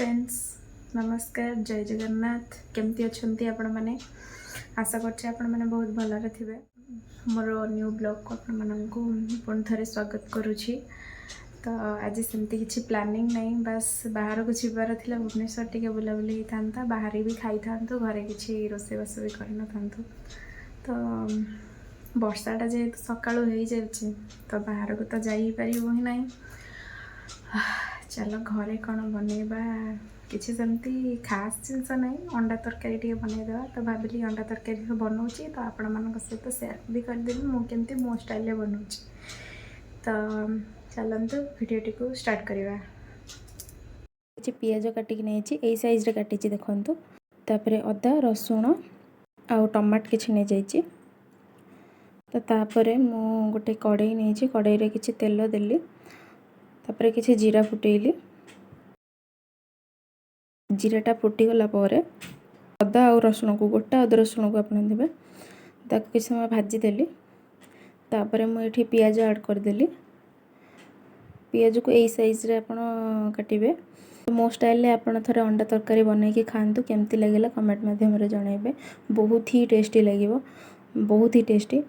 Friends नमस्कार जय जगन्नाथ केमती अच्छी आपण मैंने आशा करछे आपण मैंने बहुत भलरे थे मोर न्यू ब्लॉग को आपण मानक पुणी थे स्वागत करुच्ची। तो आज सेमती किसी प्लानिंग नहीं बस बाहर को जीवार थिला भुवनेश्वर टिके बुलाबुली होता बाहर भी खाई था घरे किसी रोषेबास भी कर तो वर्षाटा जेहेतु सका तो बाहर को तो जापर ही ना चलो घरे कौन बनइबा किसी सेमती खास जिनस ना अंडा तरकारी टे बनईदेवा तो भाविली अंडा तरकारी बनाऊँगी तो आपण मान सहित सेयार भी करदेवी मुझे मो स्टाइल बनाऊँगी। तो चलतु भिडटी को स्टार्ट करवा। पियाज काटिक नहीं साइज रे काटी देखु तापर अदा रसुण आउ टमाट किसी नहीं जाइए तो तापर मु गोटे कड़ई नहीं कड़ई किसी तेल देली तापर किसी जीरा फुटेली जीराटा फुटीगला अदा और रसुण को गोटा अदा रसुण को आप देवे ताकि किसी समय भाजीदेली तापर मुझे पियाज ऐड करदेली पियाज को यही साइज रे आप काटे मो स्टाइल आपड़ थे अंडा तरकारी बनईकि खातु केमती लगे कमेंट मध्यम जनइबे बहुत ही टेस्टी लगे बहुत ही टेस्टी।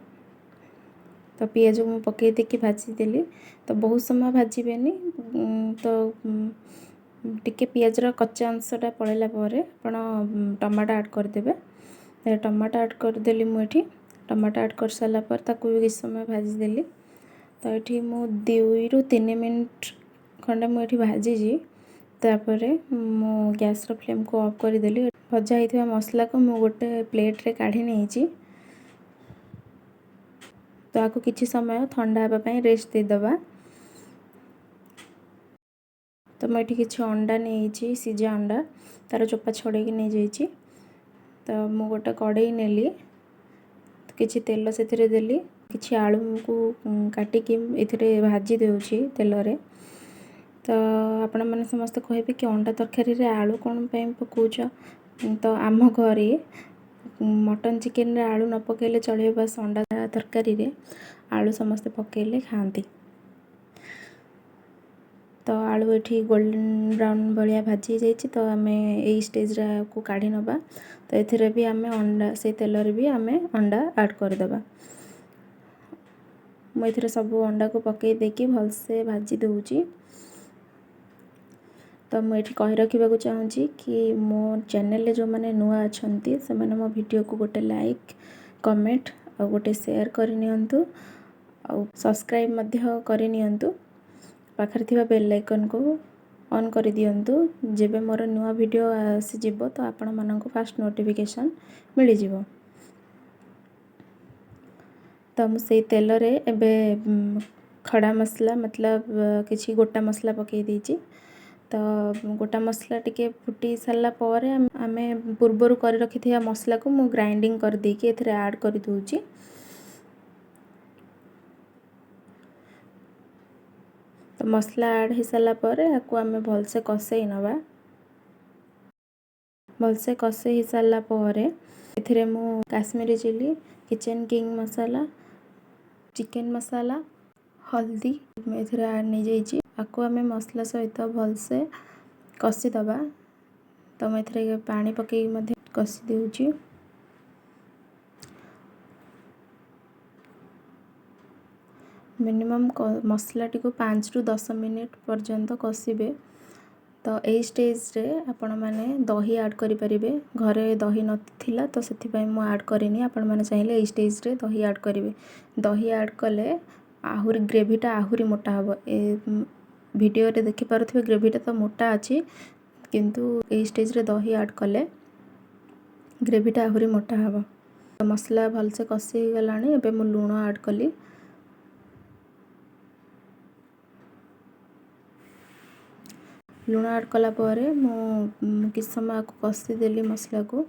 तो पियाज को पकई देखी भाजीदेली तो बहुत समय भाजबेनी तो टिके पियाजर कच्चा अंशटा पड़ेला आप टमाटो ऐड करदे टमाटो ऐड करदेली मुझे टमाटो ऐड कर सारापर ताकू भी किसी समय भाजीदेली तो ये मु 2 ରୁ 3 मिनट खंडे मुझे भाजी तापर मो गैस फ्लेम को ऑफ करदेली भजा होता मसला को मु गोटे प्लेट रे काढ़ी नहीं तो आपको किसी समय ठंडा होगापाई रेस्ट देदबा। तो मैं ये किसी अंडा नहीं सीझा अंडा तार चोपा छड़े नहीं जाइए तो मु गोटे कड़ई नेली किसी तेल से देली किसी आलू को काटिकी ये भाजी देउछि तेल रे तो आपण मैंने समस्त कहे कि अंडा तरकारी रे आलू कौन पकाउछ तो आम घरे मटन चिकेन रे आलू न पकेले चलिए बस अंडा तरकारी रे आलू समस्ते पकेले खाती तो आलू ये गोल्डन ब्राउन भाया भाजी जाइए तो आम यही स्टेज को काढ़ी नवा तो ये भी आम अंडा से तेल रे भी आम अंडा ऐड करदे मुझे सब अंडा को पकई देकी भलसे भाजी दूची। तो मुझे कही रखा चाहूँगी कि मो चैनल जो मैंने नुआ अच्छा से मैंने मो वीडियो को गोटे लाइक कमेंट और गोटे शेयर करनी सब्सक्राइब करनी पाखरे थिबा बेल आइकन को ऑन कर दियंतु जेबे मोर नुआ वीडियो आसीजिवो तो आपण मानक फास्ट नोटिफिकेशन मिल जिवो। तो मुझे तेल रे एबे खड़ा मसला मतलब किसी गोटा मसला पकई देछि तो गोटा मसला टिके फुटी सारा पर आम पूर्वर कर रखि मसला को मु ग्राइंडिंग कर देकी एथिरे ऐड कर दूची तो मसला ऐड हो सारा पर आपको आम भलसे कषई नवा भलसे कषई हो सारा पर एथिरे मु काश्मीरी चिली किचन किंग मसाला चिकेन मसाला हल्दी एथिरे ऐड नहीं जाइए आपको आम मसला सहित भलसे कषिदबा तो मैं पानी पकई कषि दूची मिनिमम मसला टी को 5 ରୁ 10 मिनिट पर्यंत कषिबे तो यही स्टेज रे आपण मैंने दही ऐड करें घरे दही नथिला तो से मु ऐड करनी आपण मैंने चाहिए यही स्टेज रे दही ऐड करेंगे दही ऐड कले आहुरी ग्रेवीटा आहुरी मोटा हम वीडियो रे देखि पारुथिबे ग्रेवीटा तो मोटा अच्छी किंतु यही स्टेज रे दही ऐड कले ग्रेवीटा आहुरी मोटा हम तो मसला भलसे कषि गलानी एबे मु लूण ऐड कली लुण ऐड कलापर मु किस समय कषिदेली मसला को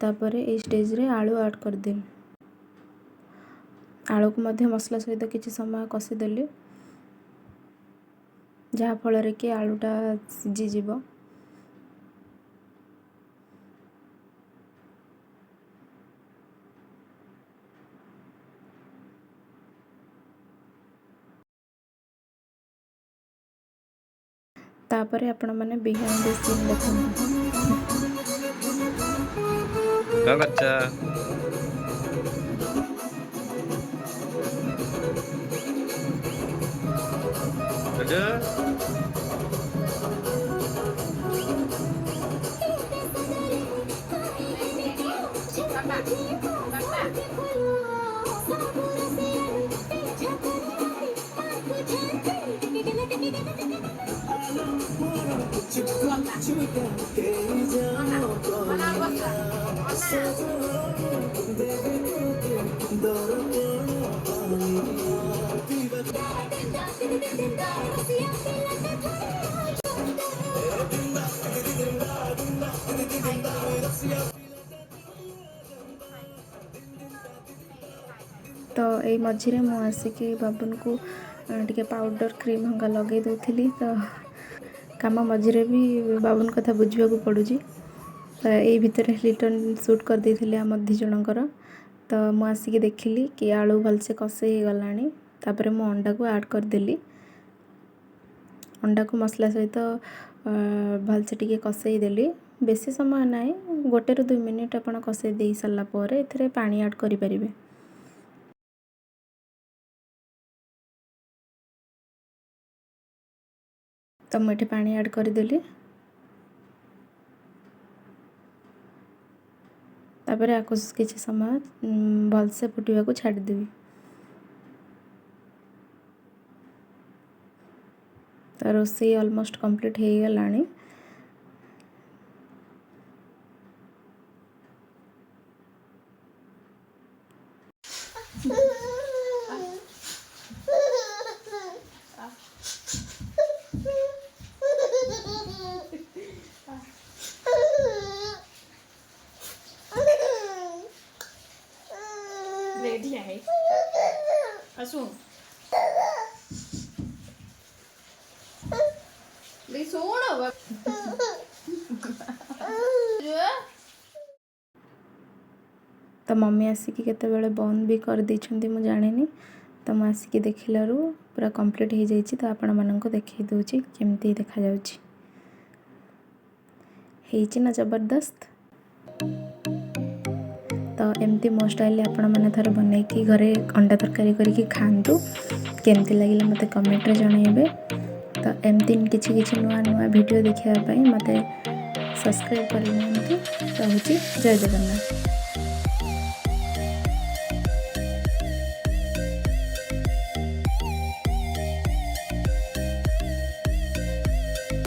तापर ये स्टेज रे आलू ऐड करदेली आलू को मध्य मसला सहित किसी समय कषिदेली जहाँ फल कि आलूटा सीझीज। तापर आपण मैंने बिहाइंड द सीन देखो तो यही मझे मु आसिक बाबन को टे पाउडर क्रीम हंगा लगे दूसरी तो काम मझे भी बाबन कथा बुझा पड़ू तो यही भितर रिटर्न शूट कर देते आम दी जनकर तो मु आसिक देखिली कि आलू भलसे कषे गलानी तापर मु अंडा को ऐड करदेली अंडा को मसला सहित भलसे टिके कषेदेली बेसी समय ना 1 ରୁ 2 मिनिट आप कषे दे सारापर ए पानी ऐड करें। तो मुझे पानी ऐड करदेली तापर आपको किसी समय भलसे फुटवा को छाड़देवी। तो रोषे ऑलमोस्ट कंप्लीट हो गलानी। रेडी आहे असू ले सोण तो मम्मी आसिक केते बंद भी कर देछंती मु जानिनी तो मु आसिक देखिलारू पूरा कंप्लीट हो जाइए। तो आपण मानको देखै दोची केमती देखा जाउची हेची ना जबरदस्त। तो एमती मो स्टाइल आपण मैंने थर बन कि घरे अंडा तरकारी करके खातु केमती लगे मत कमेंट रे जनइबे। तो एमती किछि किछि नुआ नुआ वीडियो देखिया पई मते सब्सक्राइब कर रहुची। जय जगन्नाथ।